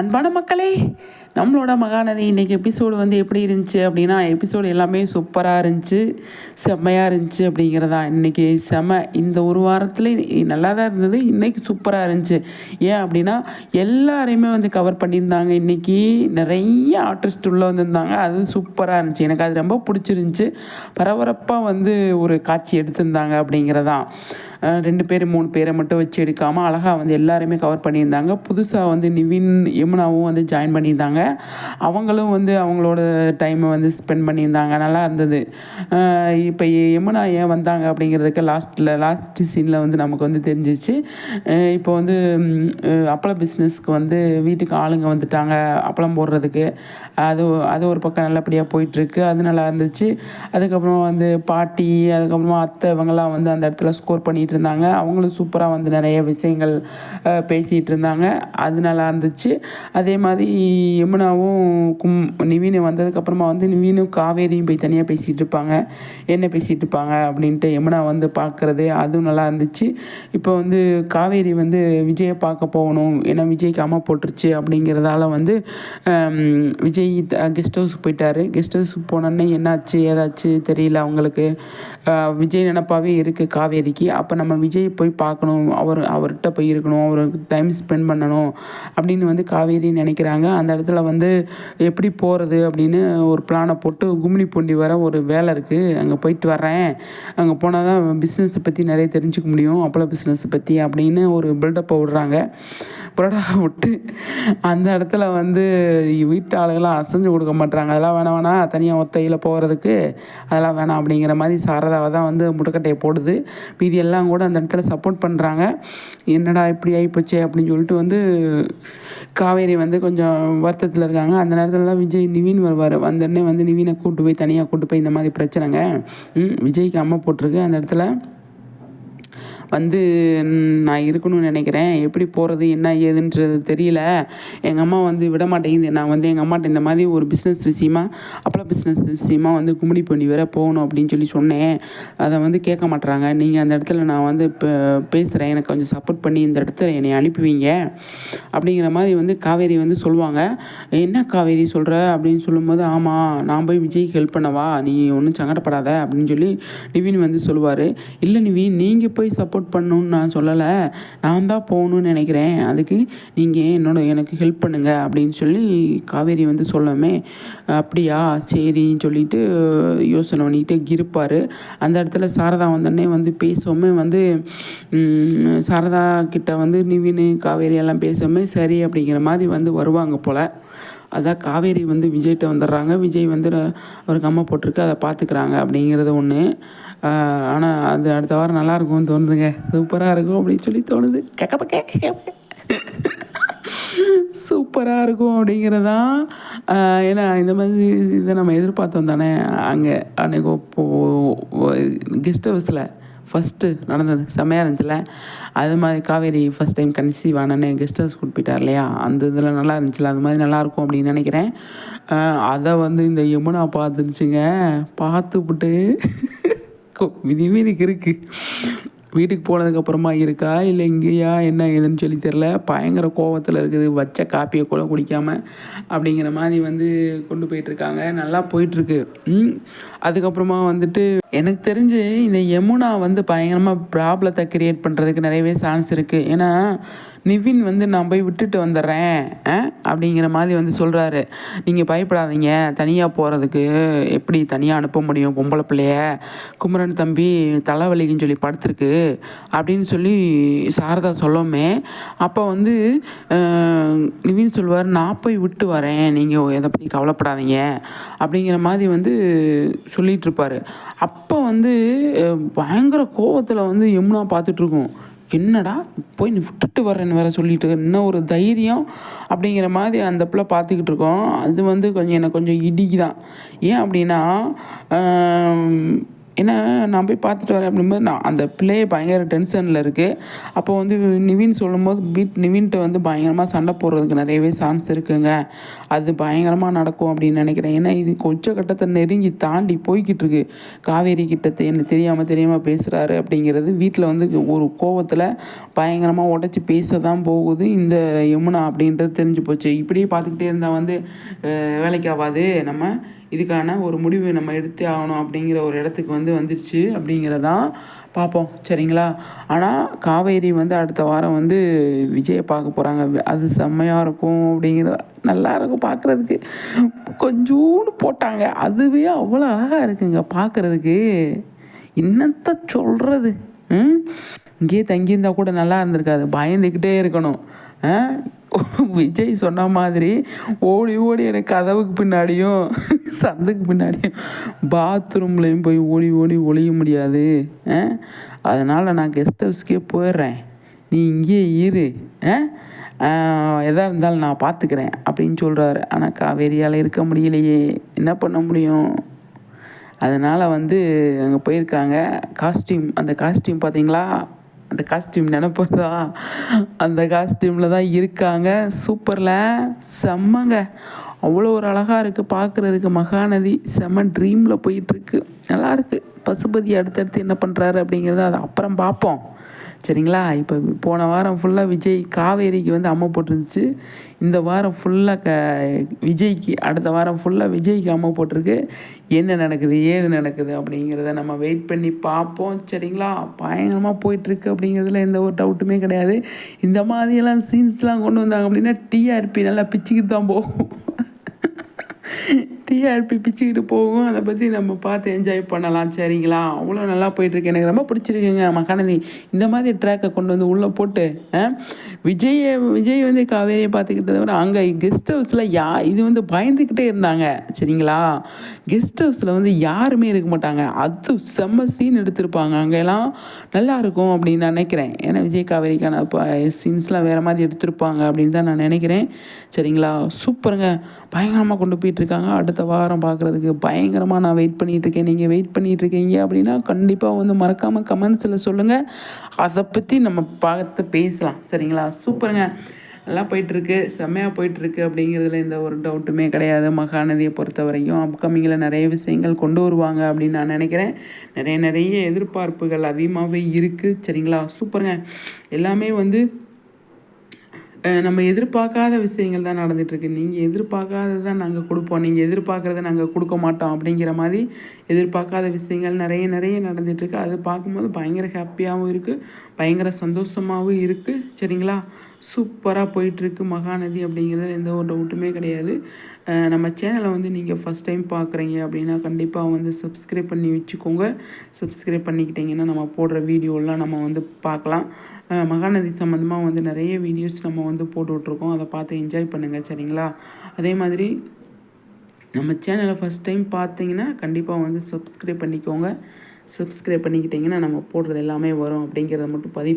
அன்பான மக்களே, நம்மளோட மகாநதி இன்றைக்கி எபிசோடு வந்து எப்படி இருந்துச்சு அப்படின்னா, எபிசோடு எல்லாமே சூப்பராக இருந்துச்சு, செம்மையாக இருந்துச்சு அப்படிங்கிறதா. இன்றைக்கி இந்த ஒரு வாரத்தில் நல்லா தான் இருந்தது, இன்றைக்கி சூப்பராக இருந்துச்சு. ஏன் அப்படின்னா எல்லாரையுமே வந்து கவர் பண்ணியிருந்தாங்க. இன்றைக்கி நிறைய ஆர்டிஸ்ட் உள்ளே வந்திருந்தாங்க, அதுவும் சூப்பராக இருந்துச்சு. எனக்கு அது ரொம்ப பிடிச்சிருந்துச்சி. பரபரப்பாக வந்து ஒரு காட்சி எடுத்திருந்தாங்க அப்படிங்கிறதான். 2 பேர் 3 பேரை மட்டும் வச்சு எடுக்காமல் அழகாக வந்து எல்லாருமே கவர் பண்ணியிருந்தாங்க. புதுசாக வந்து நிவின் யமுனாவும் வந்து ஜாயின் பண்ணியிருந்தாங்க. அவங்களும் வந்து அவங்களோட டைமை வந்து ஸ்பெண்ட் பண்ணியிருந்தாங்க, நல்லா இருந்தது. இப்போ யமுனா ஏன் வந்தாங்க அப்படிங்கிறதுக்கு லாஸ்ட் சீனில் வந்து நமக்கு வந்து தெரிஞ்சிச்சு. இப்போ வந்து அப்பளம் பிஸ்னஸ்க்கு வந்து வீட்டுக்கு ஆளுங்க வந்துட்டாங்க அப்பளம் போடுறதுக்கு. அது ஒரு பக்கம் நல்லபடியாக போயிட்டுருக்கு, அது நல்லா இருந்துச்சு. அதுக்கப்புறம் வந்து பாட்டி, அதுக்கப்புறமா அத்தை இவங்கெல்லாம் வந்து அந்த இடத்துல ஸ்கோர் பண்ணிகிட்டு இருந்தாங்க. அவங்களும் சூப்பராக வந்து நிறைய விஷயங்கள் பேசிகிட்டு இருந்தாங்க, அது நல்லா இருந்துச்சு. அதே மாதிரி யமுனாவும் நிவீன் வந்ததுக்கப்புறமா வந்து நிவீனும் காவேரியும் போய் தனியாக பேசிகிட்டு இருப்பாங்க, என்ன பேசிகிட்டு இருப்பாங்க அப்படின்ட்டு யமுனா வந்து பார்க்குறது, அதுவும் நல்லா இருந்துச்சு. இப்போ வந்து காவேரி வந்து விஜயை பார்க்க போகணும், ஏன்னா விஜய்க்கு அம்மா போட்டுருச்சு அப்படிங்கிறதால வந்து விஜய் கெஸ்ட் ஹவுஸுக்கு போயிட்டார். கெஸ்ட் ஹவுஸுக்கு போனோன்னே என்னாச்சு ஏதாச்சு தெரியல அவங்களுக்கு. விஜய் நினப்பாவே இருக்குது காவேரிக்கு. அப்போ நம்ம விஜய் போய் பார்க்கணும், அவர்கிட்ட போய் இருக்கணும், அவருக்கு டைம் ஸ்பெண்ட் பண்ணணும் அப்படின்னு வந்து காவேரி நினைக்கிறாங்க. அந்த இடத்துல வந்து எப்படி போகிறது அப்படின்னு ஒரு பிளானை போட்டு கும்மினி பூண்டி வர ஒரு வேலை இருக்குது, அங்கே போயிட்டு வரேன், அங்கே போனால் தான் பிஸ்னஸை பற்றி நிறைய தெரிஞ்சுக்க முடியும், அப்பளம் பிஸ்னஸை பற்றி அப்படின்னு ஒரு பில்டப்பை விடுறாங்க. புரடா விட்டு அந்த இடத்துல வந்து வீட்டு ஆளுகளாம் அசைஞ்சு கொடுக்க மாட்டாங்க. அதெல்லாம் வேணாம் தனியாக ஒத்தையில் போகிறதுக்கு அதெல்லாம் வேணாம் அப்படிங்கிற மாதிரி சாரதாவை தான் வந்து முட்டுக்கட்டையை போடுது. மீதி எல்லாம் கூட அந்த இடத்துல சப்போர்ட் பண்ணுறாங்க. என்னடா இப்படி ஆகிப்போச்சே அப்படின்னு சொல்லிட்டு வந்து காவேரி வந்து கொஞ்சம் வருத்தத்தில் இருக்காங்க. அந்த நேரத்தில் தான் நிவின் வருவார். வந்தோடனே வந்து நிவினை தனியாக கூப்பிட்டு போய் இந்த மாதிரி பிரச்சனைங்க, விஜய்க்கு அம்மா போட்டிருக்கு, அந்த இடத்துல வந்து நான் இருக்கணும்னு நினைக்கிறேன், எப்படி போகிறது என்ன ஏதுன்றது தெரியல, எங்கள் அம்மா வந்து விட மாட்டேங்குது, நான் வந்து எங்கள் அம்மாட்ட இந்த மாதிரி ஒரு பிஸ்னஸ் விஷயமா அப்பளம் பிஸ்னஸ் விஷயமா வந்து கும்மிடி பண்ணி வேற போகணும் அப்படின்னு சொல்லி சொன்னேன், அதை வந்து கேட்க மாட்டுறாங்க. நீங்கள் அந்த இடத்துல நான் வந்து இப்போ பேசுகிறேன், எனக்கு கொஞ்சம் சப்போர்ட் பண்ணி இந்த இடத்துல என்னை அனுப்புவீங்க அப்படிங்கிற மாதிரி வந்து காவேரி வந்து சொல்லுவாங்க. என்ன காவேரி சொல்கிற அப்படின்னு சொல்லும்போது, ஆமாம் நான் போய் விஜய்க்கு ஹெல்ப் பண்ணவா, நீ ஒன்றும் சங்கடப்படாத அப்படின்னு சொல்லி நிவின் வந்து சொல்லுவார். இல்லை நிவின், நீங்கள் போய் சப்போர்ட் பண்ணணும்னு நான் சொல்லலை, நான் தான் போகணுன்னு நினைக்கிறேன், அதுக்கு நீங்கள் எனக்கு ஹெல்ப் பண்ணுங்கள் அப்படின்னு சொல்லி காவேரி வந்து சொல்லமே. அப்படியா சரின்னு சொல்லிட்டு யோசனை பண்ணிக்கிட்டே இருப்பார். அந்த இடத்துல சாரதா வந்தோடனே வந்து பேசவுமே வந்து சாரதா கிட்ட வந்து நிவின் காவேரி எல்லாம் பேசவுமே சரி அப்படிங்கிற மாதிரி வந்து வருவாங்க போல். அதான் காவேரி வந்து விஜய்கிட்ட வந்துடுறாங்க. விஜய் வந்து அவருக்கு அம்மா போட்டிருக்கு, அதை பார்த்துக்கிறாங்க அப்படிங்கிறது ஒன்று. ஆனால் அது அடுத்த வாரம் நல்லாயிருக்கும்னு தோணுதுங்க, சூப்பராக இருக்கும் அப்படின்னு சொல்லி தோணுது. சூப்பராக இருக்கும் அப்படிங்கிறதான். ஏன்னா இந்த மாதிரி இதை நம்ம எதிர்பார்த்தோம் தானே. அன்றைக்கி கெஸ்ட் ஹவுஸில் ஃபஸ்ட்டு நடந்தது செம்மையாக இருந்துச்சுல, அது மாதிரி காவேரி ஃபஸ்ட் டைம் கன்சீவ் ஆனோடனே கெஸ்ட் ஹவுஸ் கூட்டு போயிட்டார் இல்லையா, அந்த இதில் நல்லா இருந்துச்சுல, அது மாதிரி நல்லாயிருக்கும் அப்படின்னு நினைக்கிறேன். அதை வந்து இந்த யமுனா பார்த்துருச்சுங்க, பார்த்துப்புட்டு விதிமீனுக்கு இருக்குது, வீட்டுக்கு போனதுக்கப்புறமா இருக்கா இல்லை இங்கேயா என்ன ஏதுன்னு சொல்லி தெரில, பயங்கர கோவத்தில் இருக்குது, வச்ச காப்பியை கூட குடிக்காமல் அப்படிங்கிற மாதிரி வந்து கொண்டு போயிட்டுருக்காங்க, நல்லா போயிட்டுருக்கு. அதுக்கப்புறமா வந்துட்டு எனக்கு தெரிஞ்சு இந்த யமுனா வந்து பயங்கரமாக ப்ராப்ளத்தை க்ரியேட் பண்ணுறதுக்கு நிறையவே சான்ஸ் இருக்குது. ஏன்னா நிவின் வந்து நான் போய் விட்டுட்டு வந்துடுறேன் அப்படிங்கிற மாதிரி வந்து சொல்கிறாரு. நீங்கள் பயப்படாதீங்க, தனியாக போகிறதுக்கு எப்படி தனியாக அனுப்ப முடியும் பொம்பளை பிள்ளைய, குமரன் தம்பி தலைவலிக்குன்னு சொல்லி படுத்துருக்கு அப்படின்னு சொல்லி சாரதா சொல்லவுமே, அப்போ வந்து நிவின் சொல்லுவார், நான் போய் விட்டு வரேன், நீங்கள் எதை பற்றி கவலைப்படாதீங்க அப்படிங்கிற மாதிரி வந்து சொல்லிகிட்ருப்பார். அப்போ வந்து பயங்கர கோவத்தில் வந்து யமுனா பார்த்துட்ருக்கோம், என்னடா போய் நீ விட்டுட்டு வரேன்னு வேறு சொல்லிட்டு இன்னும் ஒரு தைரியம் அப்படிங்கிற மாதிரி அந்த பிள்ளை பார்த்துக்கிட்டு இருக்கோம். அது வந்து எனக்கு கொஞ்சம் இடிக்கு தான். ஏன் அப்படின்னா ஏன்னா நான் போய் பார்த்துட்டு வரேன் அப்படிங்கும்போது நான் அந்த பிள்ளையே பயங்கர டென்ஷனில் இருக்குது. அப்போ வந்து நிவின் சொல்லும்போது நிவின்கிட்ட வந்து பயங்கரமாக சண்டை போடுறதுக்கு நிறையவே சான்ஸ் இருக்குங்க. அது பயங்கரமாக நடக்கும் அப்படின்னு நினைக்கிறேன். ஏன்னா இது உச்சக்கட்டத்தை நெருங்கி தாண்டி போய்கிட்டு இருக்கு. காவேரி கிட்ட என்ன தெரியாமல் பேசுகிறாரு அப்படிங்கிறது வீட்டில் வந்து ஒரு கோவத்தில் பயங்கரமாக உடச்சி பேச தான் போகுது இந்த யமுனா அப்படின்றது தெரிஞ்சு போச்சு. இப்படியே பார்த்துக்கிட்டே இருந்தால் வந்து வேலைக்கு ஆகாது. நம்ம இதுக்கான ஒரு முடிவு நம்ம எடுத்தே ஆகணும் அப்படிங்கிற ஒரு இடத்துக்கு வந்துருச்சு அப்படிங்கிறதான் பார்ப்போம். சரிங்களா? ஆனால் காவேரி வந்து அடுத்த வாரம் வந்து விஜயை பார்க்க போகிறாங்க. அது செம்மையாக இருக்கும் அப்படிங்கிறத நல்லா இருக்கும் பார்க்குறதுக்கு. கொஞ்சோண்டு போட்டாங்க, அதுவே அவ்வளோ அழகாக இருக்குங்க பார்க்குறதுக்கு. என்னத்த சொல்கிறது? இங்கேயே தங்கியிருந்தால் கூட நல்லா இருந்திருக்காது, பயந்துக்கிட்டே இருக்கணும். விஜய் சொன்ன மாதிரி ஓடி ஓடி எனக்கு கதவுக்கு பின்னாடியும் சந்துக்கு பின்னாடியும் பாத்ரூம்லேயும் போய் ஓடி ஓடி ஒளிய முடியாது. அதனால் நான் கெஸ்ட் ஹவுஸ்க்கே போயிடுறேன், நீ இங்கேயே இரு, எதாக இருந்தாலும் நான் பார்த்துக்கிறேன் அப்படின்னு சொல்கிறாரு. ஆனால் காவேரியால் இருக்க முடியலையே, என்ன பண்ண முடியும்? அதனால் வந்து அங்கே போயிருக்காங்க. அந்த காஸ்டியூம் பார்த்தீங்களா? அந்த காஸ்டியூம் நினப்பதா, அந்த காஸ்டியூமில் தான் இருக்காங்க. சூப்பரில் செம்மங்க, அவ்வளோ ஒரு அழகாக இருக்குது பார்க்குறதுக்கு. மகாநதி செம்ம ட்ரீமில் போயிட்டுருக்கு, நல்லாயிருக்கு. பசுபதி அடுத்தடுத்து என்ன பண்ணுறாரு அப்படிங்கிறத அதை அப்புறம் பார்ப்போம். சரிங்களா? இப்போ போன வாரம் ஃபுல்லாக விஜய் காவேரிக்கு வந்து அம்மை போட்டிருந்துச்சு. இந்த வாரம் ஃபுல்லாக விஜய்க்கு, அடுத்த வாரம் ஃபுல்லாக விஜய்க்கு அம்மை போட்டிருக்கு. என்ன நடக்குது ஏது நடக்குது அப்படிங்கிறத நம்ம வெயிட் பண்ணி பார்ப்போம். சரிங்களா? பயங்கரமாக போயிட்டுருக்கு அப்படிங்கிறதுல எந்த ஒரு டவுட்டுமே கிடையாது. இந்த மாதிரியெல்லாம் சீன்ஸ்லாம் கொண்டு வந்தாங்க அப்படின்னா டிஆர்பி நல்லா பிச்சுக்கிட்டு தான் போகும். டிஆர்பி பிச்சுக்கிட்டு போகும். அதை பற்றி நம்ம பார்த்து என்ஜாய் பண்ணலாம். சரிங்களா? அவ்வளோ நல்லா போயிட்டுருக்கு. எனக்கு ரொம்ப பிடிச்சிருக்குங்க மகாநதி. இந்த மாதிரி ட்ராக்கை கொண்டு வந்து உள்ளே போட்டு விஜய் வந்து காவேரியை பார்த்துக்கிட்டதை விட அங்கே கெஸ்ட் ஹவுஸில் இது வந்து பயந்துக்கிட்டே இருந்தாங்க. சரிங்களா? கெஸ்ட் ஹவுஸில் வந்து யாருமே இருக்க மாட்டாங்க. அது செம்ம சீன் எடுத்திருப்பாங்க. அங்கெல்லாம் நல்லாயிருக்கும் அப்படின்னு நான் நினைக்கிறேன். ஏன்னா விஜய் காவேரிக்கான சீன்ஸ்லாம் வேறு மாதிரி எடுத்திருப்பாங்க அப்படின்னு தான் நான் நினைக்கிறேன். சரிங்களா? சூப்பருங்க, பயங்கரமாக கொண்டு போயிட்டுருக்காங்க. அடுத்த வாரம் பார்க்குறதுக்கு பயங்கரமாக நான் வெயிட் பண்ணிகிட்ருக்கேன். நீங்கள் வெயிட் பண்ணிகிட்ருக்கீங்க அப்படின்னா கண்டிப்பாக வந்து மறக்காமல் கமெண்ட்ஸில் சொல்லுங்கள். அதை பற்றி நம்ம பார்த்து பேசலாம். சரிங்களா? சூப்பருங்க, நல்லா போயிட்டுருக்கு, செம்மையாக போயிட்டுருக்கு அப்படிங்கிறதுல எந்த ஒரு டவுட்டுமே கிடையாது. மகாநதியை பொறுத்த வரைக்கும் அப்கமிங்கில் நிறைய விஷயங்கள் கொண்டு வருவாங்க அப்படின்னு நான் நினைக்கிறேன். நிறைய எதிர்பார்ப்புகள் அதிகமாகவே இருக்குது. சரிங்களா? சூப்பருங்க, எல்லாமே வந்து நம்ம எதிர்பார்க்காத விஷயங்கள் தான் நடந்துகிட்ருக்கு. நீங்கள் எதிர்பார்க்காதது தான் நாங்கள் கொடுப்போம், நீங்கள் எதிர்பார்க்குறத நாங்கள் கொடுக்க மாட்டோம் அப்படிங்கிற மாதிரி எதிர்பார்க்காத விஷயங்கள் நிறைய நடந்துகிட்ருக்கு. அது பார்க்கும்போது பயங்கர ஹாப்பியாகவும் இருக்குது, பயங்கர சந்தோஷமாகவும் இருக்குது. சரிங்களா? சூப்பராக போயிட்டுருக்கு மகாநதி அப்படிங்கிறது எந்த ஒரு டவுட்டுமே கிடையாது. நம்ம சேனலை வந்து நீங்கள் ஃபஸ்ட் டைம் பார்க்குறீங்க அப்படின்னா கண்டிப்பாக வந்து சப்ஸ்கிரைப் பண்ணி வச்சுக்கோங்க. சப்ஸ்கிரைப் பண்ணிக்கிட்டிங்கன்னா நம்ம போடுற வீடியோலாம் நம்ம வந்து பார்க்கலாம். மகாநதி சம்மந்தமாக வந்து நிறைய வீடியோஸ் நம்ம வந்து போட்டுட்ருக்கோம், அதை பார்த்து என்ஜாய் பண்ணுங்கள். சரிங்களா? அதே மாதிரி நம்ம சேனலை ஃபஸ்ட் டைம் பார்த்தீங்கன்னா கண்டிப்பாக வந்து சப்ஸ்கிரைப் பண்ணிக்கோங்க. சப்ஸ்கிரைப் பண்ணிக்கிட்டிங்கன்னா நம்ம போடுறது எல்லாமே வரும் அப்படிங்கிறத மட்டும் பதிவு